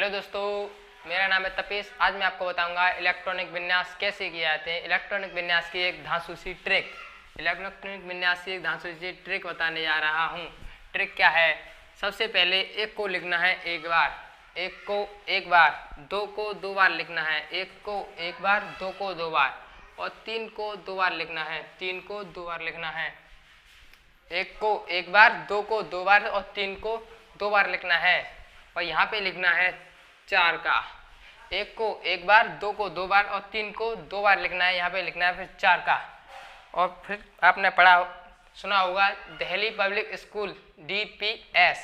Hello दोस्तों, मेरा नाम है तपेश। आज मैं आपको बताऊंगा इलेक्ट्रॉनिक विन्यास कैसे किए जाते हैं। इलेक्ट्रॉनिक विन्यास की एक धांसू सी ट्रिक बताने जा रहा हूं। ट्रिक क्या है? सबसे पहले एक को लिखना है एक बार, एक को एक बार, दो को दो बार लिखना है, एक को एक बार, दो को दो बार, और तीन को दो बार लिखना है, तीन को दो बार लिखना है। एक को एक बार, दो को दो बार और तीन को दो बार लिखना है। और यहाँ पे लिखना है 4 का। एक को एक बार, दो को दो बार और तीन को दो बार लिखना है। यहाँ पे लिखना है फिर 4 का। और फिर आपने सुना होगा दिल्ली पब्लिक स्कूल DPS,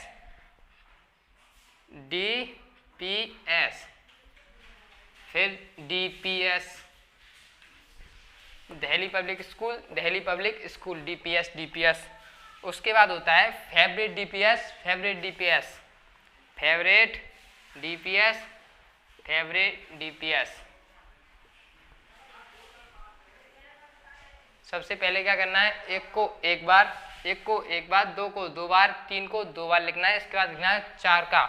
फिर DPS, Delhi public school DPS। उसके बाद होता है फेवरेट DPS। सबसे पहले क्या करना है? एक को एक बार, दो को दो बार, तीन को दो बार लिखना है। इसके बाद लिखना है 4 का।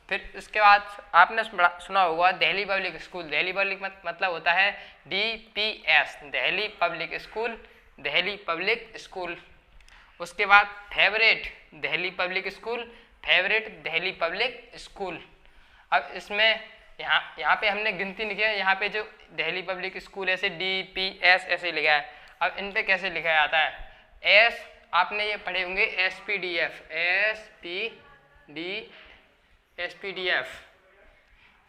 फिर इसके बाद आपने सुना होगा दिल्ली पब्लिक मतलब होता है DPS, दिल्ली पब्लिक स्कूल। उसके बाद फेवरेट दिल्ली पब्लिक स्कूल। अब इसमें यहाँ पे हमने गिनती लिखी है। यहाँ पे जो दिल्ली पब्लिक स्कूल ऐसे DPS ऐसे लिखा है। अब इन पे कैसे लिखा जाता है? एस, आपने ये पढ़े होंगे SPDF,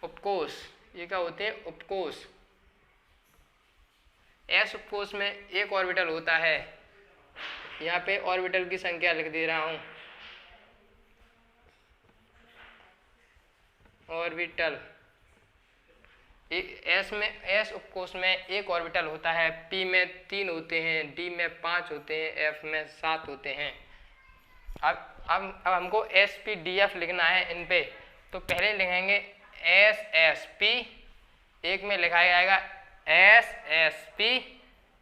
उपकोष। ये क्या होते हैं? उपकोष। एस उपकोष में एक ऑर्बिटल होता है। यहाँ पे ऑर्बिटल की संख्या लिख दे रहा हूँ। ऑर्बिटल एस उपकोष में एक ऑर्बिटल होता है। P में 3 होते हैं, D में 5 होते हैं, F में 7 होते हैं। अब हमको SPDF लिखना है इन पे। तो पहले लिखेंगे SSP, एक में लिखा जाएगा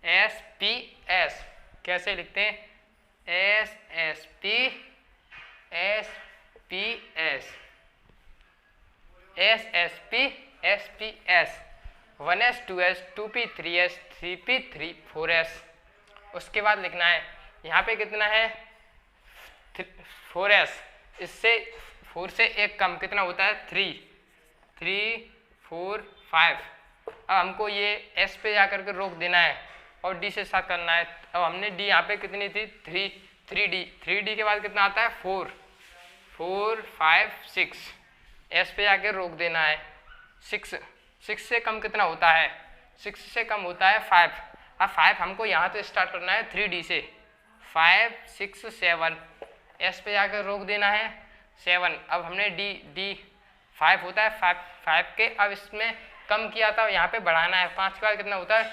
SPS। कैसे लिखते हैं? SPS 1S 2S 2P 3S 3P 4S। उसके बाद लिखना है यहाँ पे कितना है? 4S। इससे 4 से एक कम कितना होता है? 3 4 5। अब हमको ये S पे जाकर के रोक देना है और D से स्टार्ट करना है। अब हमने D यहाँ पे कितनी थी? 3D के बाद कितना आता है? 4 5 6। S पे जाकर रोक देना है। 6 से कम कितना होता है? 6 से कम होता है 5। अब 5 हमको यहाँ से स्टार्ट करना है 3D से। 5 6 7। S पे जाकर रोक देना है 7। अब हमने D 5 होता है 5 के। अब इसमें कम किया था, यहाँ पे बढ़ाना है। 5 के बाद कितना होता है?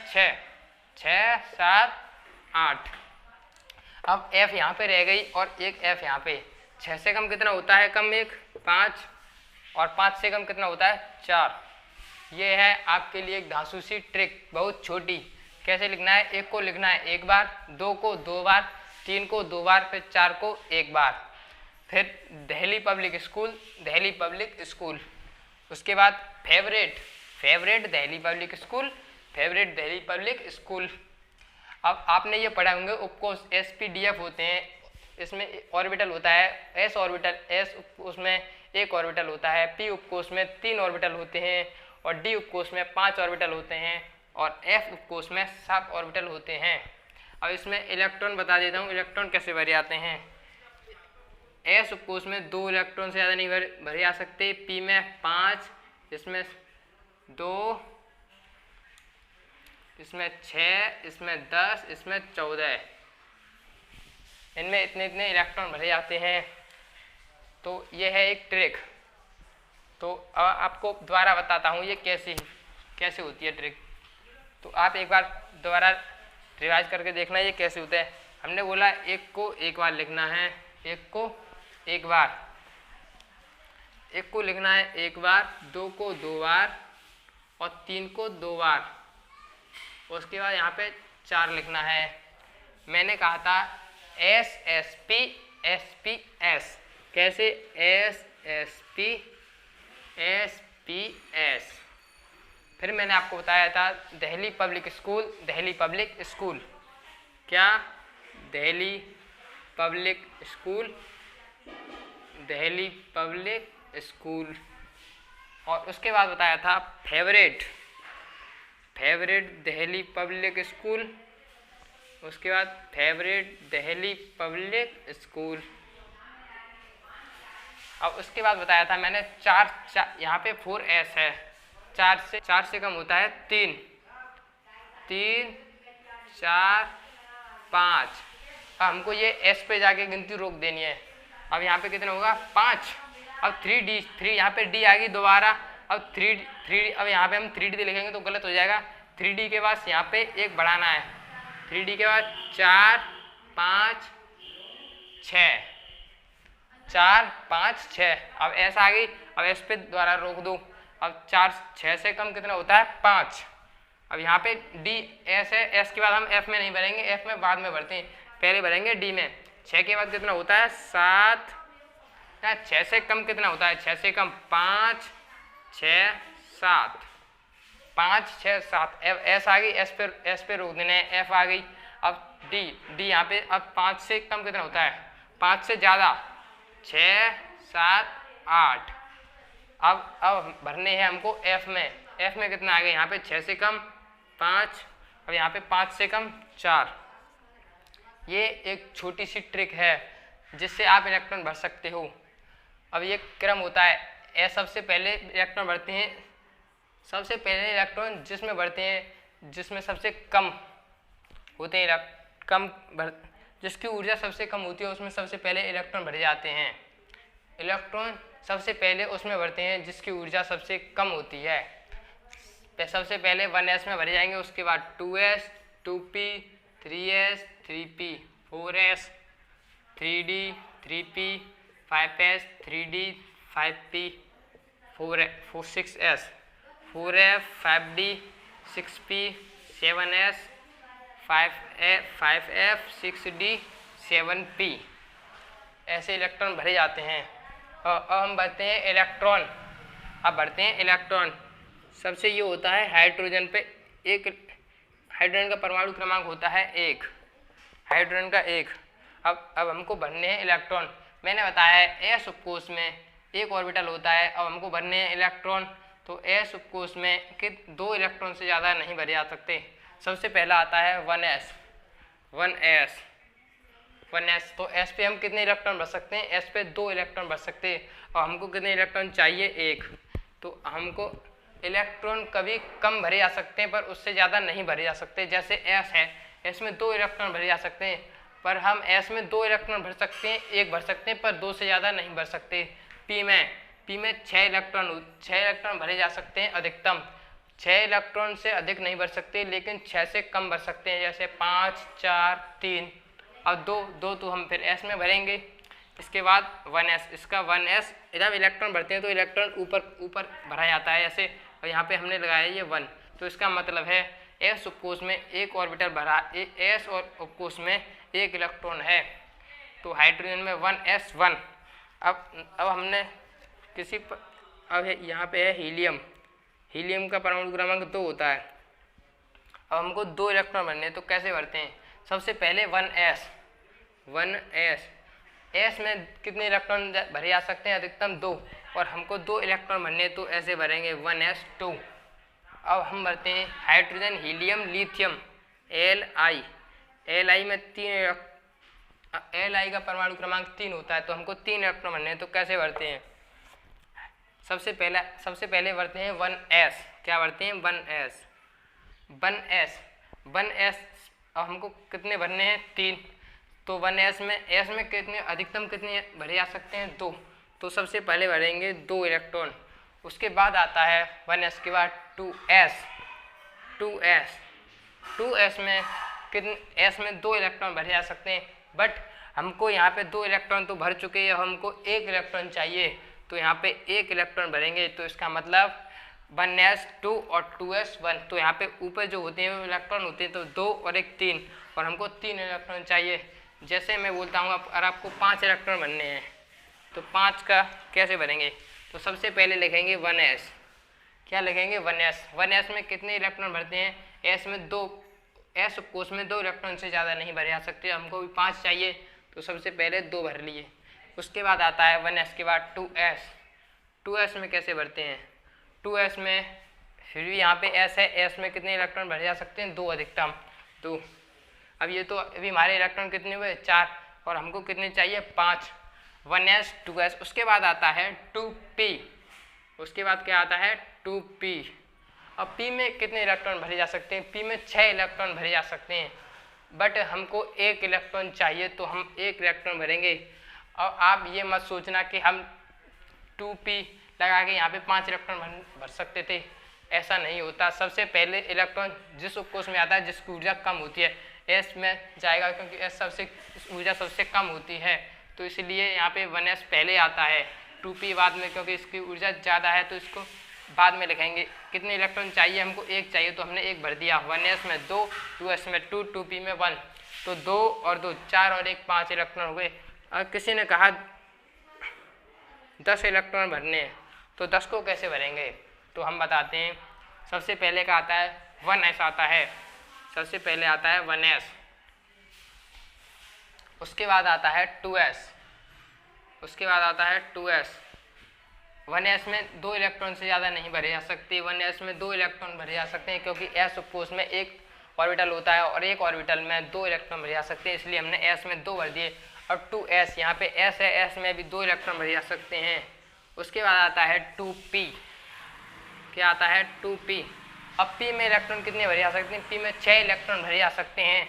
6 7 8। अब F यहाँ पे रह गई और एक F यहाँ पे। 6 से कम कितना होता है? कम एक 5, और 5 से कम कितना होता है? 4। ये है आपके लिए एक धांसू सी ट्रिक, बहुत छोटी। कैसे लिखना है? एक को लिखना है एक बार, दो को दो बार, तीन को दो बार, फिर 4 को एक बार। फिर दिल्ली पब्लिक स्कूल। उसके बाद फेवरेट दिल्ली पब्लिक स्कूल। अब आपने ये पढ़ा होंगे उपकोष SPDF होते हैं। इसमें ऑर्बिटल होता है S उपकोष में एक ऑर्बिटल होता है, P उपकोष में 3 ऑर्बिटल होते हैं, और D उपकोष में 5 ऑर्बिटल होते हैं, और F उपकोष में 7 ऑर्बिटल होते हैं। अब इसमें इलेक्ट्रॉन बता देता हूँ, इलेक्ट्रॉन कैसे भरे जाते हैं। S उपकोष में 2 इलेक्ट्रॉन से ज़्यादा नहीं भरे जा सकते। P में 5, इसमें 2, इसमें 6, इसमें 10, इसमें 14। इनमें इतने इलेक्ट्रॉन भरे जाते हैं। तो ये है एक ट्रिक। तो अब आपको दोबारा बताता हूँ ये कैसे होती है ट्रिक। तो आप एक बार दोबारा रिवाइज करके देखना ये कैसे होता है। हमने बोला एक को एक बार लिखना है, एक को एक बार, एक को लिखना है एक बार, दो को दो बार और तीन को दो बार। उसके बाद यहाँ पे 4 लिखना है। मैंने कहा था SSP SPS। कैसे? SSP PS। फिर मैंने आपको बताया था Delhi public school, Delhi public school, क्या Delhi public school, Delhi public school. और उसके बाद बताया था favourite, favourite Delhi public school, उसके बाद फेवरेट दिल्ली पब्लिक स्कूल। अब उसके बाद बताया था मैंने यहाँ पे 4S है, 4 से कम होता है 3, 3, 4, 5। अब हमको ये S पे जाके गिनती रोक देनी है। अब यहाँ पे कितना होगा 5। अब 3 यहाँ पे D आ गई दोबारा। अब 3D अब यहाँ पे हम 3D लिखेंगे तो गलत हो जाएगा। 3D के बाद यहाँ पे एक बढ़ाना है, 3D के बाद 4, 5, 6, 4, 5, 6। अब S आ गई, अब S पे द्वारा रोक दो। अब 4, 6 से कम कितना होता है 5। अब यहाँ पे D S है, S के बाद हम F में नहीं भरेंगे, F में बाद में भरते हैं, पहले भरेंगे D में। 6 के बाद कितना होता है 7। 6 से कम कितना होता है, 6 से कम 5, 6, 7, 5, 6, 7। अब S आ गई, S पे रोक देना है, F आ गई। अब D यहाँ पे अब 5 से कम कितना होता है, 5 से ज़्यादा 6, 7, 8। अब भरने हैं हमको F में। F में कितना आ गया यहाँ पे 6 से कम 5, अब यहाँ पे 5 से कम 4। ये एक छोटी सी ट्रिक है जिससे आप इलेक्ट्रॉन भर सकते हो। अब ये क्रम होता है, S सबसे पहले इलेक्ट्रॉन भरते हैं, सबसे पहले इलेक्ट्रॉन जिसमें भरते हैं जिसमें सबसे कम होते हैं, जिसकी ऊर्जा सबसे कम होती है उसमें सबसे पहले इलेक्ट्रॉन भरे जाते हैं। इलेक्ट्रॉन सबसे पहले उसमें भरते हैं जिसकी ऊर्जा सबसे कम होती है। सबसे पहले 1S में भरे जाएंगे, उसके बाद 2S, 2P, 3S, 3P, 4S, 3D, 3P, 5S, 3D, 5P, 6S, 4F, 5D, 6P, 7S, 5F, 6D, 7P। ऐसे इलेक्ट्रॉन भरे जाते हैं। और अब हम भरते हैं इलेक्ट्रॉन। अब भरते हैं इलेक्ट्रॉन। सबसे ये होता है हाइड्रोजन पे एक, हाइड्रोजन का परमाणु क्रमांक होता है 1, हाइड्रोजन का 1। अब हमको भरने हैं इलेक्ट्रॉन। मैंने बताया है S उपकोष में एक ऑर्बिटल होता है। अब हमको भरने हैं इलेक्ट्रॉन, तो S उपकोष में कि 2 इलेक्ट्रॉन से ज़्यादा नहीं भरे जा सकते। सबसे पहला आता है 1S, 1S। तो S पे हम कितने इलेक्ट्रॉन भर सकते हैं, S पे 2 इलेक्ट्रॉन भर सकते हैं। और हमको कितने इलेक्ट्रॉन चाहिए 1, तो हमको इलेक्ट्रॉन कभी कम भरे जा सकते हैं पर उससे ज़्यादा नहीं भरे जा सकते। जैसे S है, S में 2 इलेक्ट्रॉन भरे जा सकते हैं, पर हम S में 2 इलेक्ट्रॉन भर सकते हैं, 1 भर सकते हैं, पर 2 से ज़्यादा नहीं भर सकते। P में 6 इलेक्ट्रॉन भरे जा सकते हैं अधिकतम। 6 इलेक्ट्रॉन से अधिक नहीं भर सकते, लेकिन 6 से कम भर सकते हैं, जैसे 5, 4, 3। अब 2 तो हम फिर S में भरेंगे। इसके बाद 1S, इसका 1S जब इलेक्ट्रॉन भरते हैं तो इलेक्ट्रॉन ऊपर भरा जाता है ऐसे, और यहाँ पे हमने लगाया ये 1। तो इसका मतलब है S उपकोष में एक ऑर्बिटल भरा, S और उपकोष में 1 इलेक्ट्रॉन है। तो हाइड्रोजन में 1S1। अब हमने अब यहाँ पे है हीलियम। हीलियम का परमाणु क्रमांक 2 होता है। अब हमको 2 इलेक्ट्रॉन भरने हैं, तो कैसे भरते हैं। सबसे पहले 1S, S में कितने इलेक्ट्रॉन भरे जा सकते हैं, अधिकतम 2। और हमको 2 इलेक्ट्रॉन भरने हैं, तो ऐसे भरेंगे 1S2। अब हम भरते हैं हाइड्रोजन, हीलियम, लिथियम, Li में 3, Li का परमाणु क्रमांक 3 होता है, तो हमको 3 इलेक्ट्रॉन भरने हैं। तो कैसे भरते हैं, सबसे पहले भरते हैं 1S। क्या भरते हैं 1S। अब हमको कितने भरने हैं 3। तो 1S में S में कितने अधिकतम कितने भरे जा सकते हैं 2। तो सबसे पहले भरेंगे 2 इलेक्ट्रॉन। उसके बाद आता है 1S के बाद 2S में कितने, S में 2 इलेक्ट्रॉन भरे जा सकते हैं, बट हमको यहाँ पे 2 इलेक्ट्रॉन तो भर चुके हैं, हमको 1 इलेक्ट्रॉन चाहिए, तो यहाँ पे 1 इलेक्ट्रॉन भरेंगे। तो इसका मतलब 1S2 और 2S1। तो यहाँ पे ऊपर जो होते हैं वो इलेक्ट्रॉन होते हैं, तो 2 और 1 3, और हमको 3 इलेक्ट्रॉन चाहिए। जैसे मैं बोलता हूँ अगर आपको 5 इलेक्ट्रॉन भरने हैं, तो 5 का कैसे भरेंगे। तो सबसे पहले लिखेंगे 1S, क्या लिखेंगे 1s। 1s में कितने इलेक्ट्रॉन भरते हैं, s में 2, s कोष में 2 इलेक्ट्रॉन से ज़्यादा नहीं भरे जा सकते, हमको भी 5 चाहिए तो सबसे पहले 2 भर लिए। उसके बाद आता है 1s के बाद 2s। 2s में कैसे भरते हैं, 2s में फिर भी यहाँ पे s है, s में कितने इलेक्ट्रॉन भरे जा सकते हैं, 2 अधिकतम 2। अब ये तो अभी हमारे इलेक्ट्रॉन कितने हुए 4 और हमको कितने चाहिए 5। 1s 2s। उसके बाद आता है 2p। उसके बाद क्या आता है 2p। अब p में कितने इलेक्ट्रॉन भरे जा सकते हैं, p में 6 इलेक्ट्रॉन भरे जा सकते हैं, बट हमको 1 इलेक्ट्रॉन चाहिए तो हम 1 इलेक्ट्रॉन भरेंगे। और आप ये मत सोचना कि हम 2p लगा के यहाँ पे 5 इलेक्ट्रॉन भर सकते थे, ऐसा नहीं होता। सबसे पहले इलेक्ट्रॉन जिस उपकोष में आता है जिसकी ऊर्जा कम होती है s में जाएगा, क्योंकि s सबसे ऊर्जा सबसे कम होती है, तो इसलिए यहाँ पे 1s पहले आता है, 2p बाद में, क्योंकि इसकी ऊर्जा ज़्यादा है तो इसको बाद में लिखेंगे। कितने इलेक्ट्रॉन चाहिए, हमको 1 चाहिए तो हमने 1 भर दिया। 1s में 2, 2s में 2, 2p में 1, तो 2 और 2 4 और 1 5 इलेक्ट्रॉन हो गए। और किसी ने कहा 10 इलेक्ट्रॉन भरने हैं तो 10 को कैसे भरेंगे, तो हम बताते हैं। सबसे पहले का आता है 1s आता है, सबसे पहले आता है 1s। उसके बाद आता है 2s। उसके बाद आता है 2s। 1s में 2 इलेक्ट्रॉन से ज़्यादा नहीं भरे जा सकते, 1s में 2 इलेक्ट्रॉन भरे जा सकते हैं, क्योंकि s उपकोष में 1 ऑर्बिटल होता है और 1 ऑर्बिटल में 2 इलेक्ट्रॉन भरे जा सकते हैं, इसलिए हमने s में 2 भर दिए। और 2s, यहाँ पे s है, s में भी 2 इलेक्ट्रॉन भरे जा सकते हैं। उसके बाद आता है 2p। क्या आता है 2p। अब p में इलेक्ट्रॉन कितने भरे जा सकते हैं, p में 6 इलेक्ट्रॉन भरे जा सकते हैं,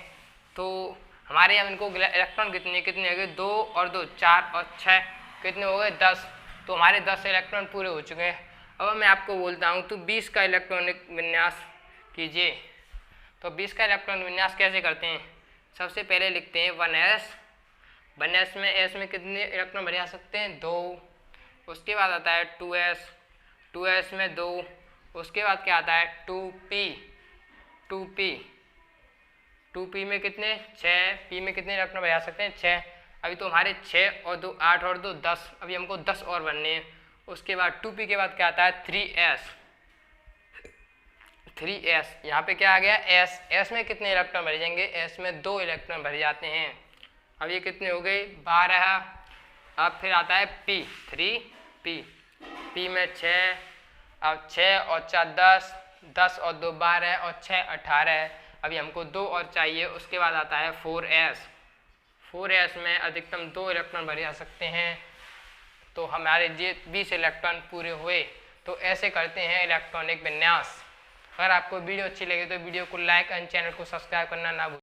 तो हमारे यहाँ इनको इलेक्ट्रॉन कितने हो गए 2 और 2 4 और 6 कितने हो गए 10, तो हमारे 10 इलेक्ट्रॉन पूरे हो चुके हैं। अब मैं आपको बोलता हूँ तो 20 का इलेक्ट्रॉनिक विन्यास कीजिए। तो 20 का इलेक्ट्रॉन विन्यास कैसे करते हैं, सबसे पहले लिखते हैं 1s। 1s में s में कितने इलेक्ट्रॉन भरे जा सकते हैं 2। उसके बाद आता है 2s, 2s में 2। उसके बाद क्या आता है 2p। 2p में कितने 6, p में कितने इलेक्ट्रॉन भरे जा सकते हैं 6। अभी तो हमारे 6 और 2 8 और 2 10, अभी हमको 10 और भरने हैं। उसके बाद 2p के बाद क्या आता है 3s। 3s यहाँ पे क्या आ गया s में कितने इलेक्ट्रॉन भरे जाएंगे, s में 2 इलेक्ट्रॉन भरे जाते हैं। अब ये कितने हो गए 12। अब फिर आता है p 3p। p में 6, अब 6 और 4 10, 10 और 2 12 और 6 18, अभी हमको 2 और चाहिए। उसके बाद आता है 4s। 4s में अधिकतम 2 इलेक्ट्रॉन भरे जा सकते हैं, तो हमारे ये 20 इलेक्ट्रॉन पूरे हुए। तो ऐसे करते हैं इलेक्ट्रॉनिक विन्यास। अगर आपको वीडियो अच्छी लगे तो वीडियो को लाइक एंड चैनल को सब्सक्राइब करना ना भूलें।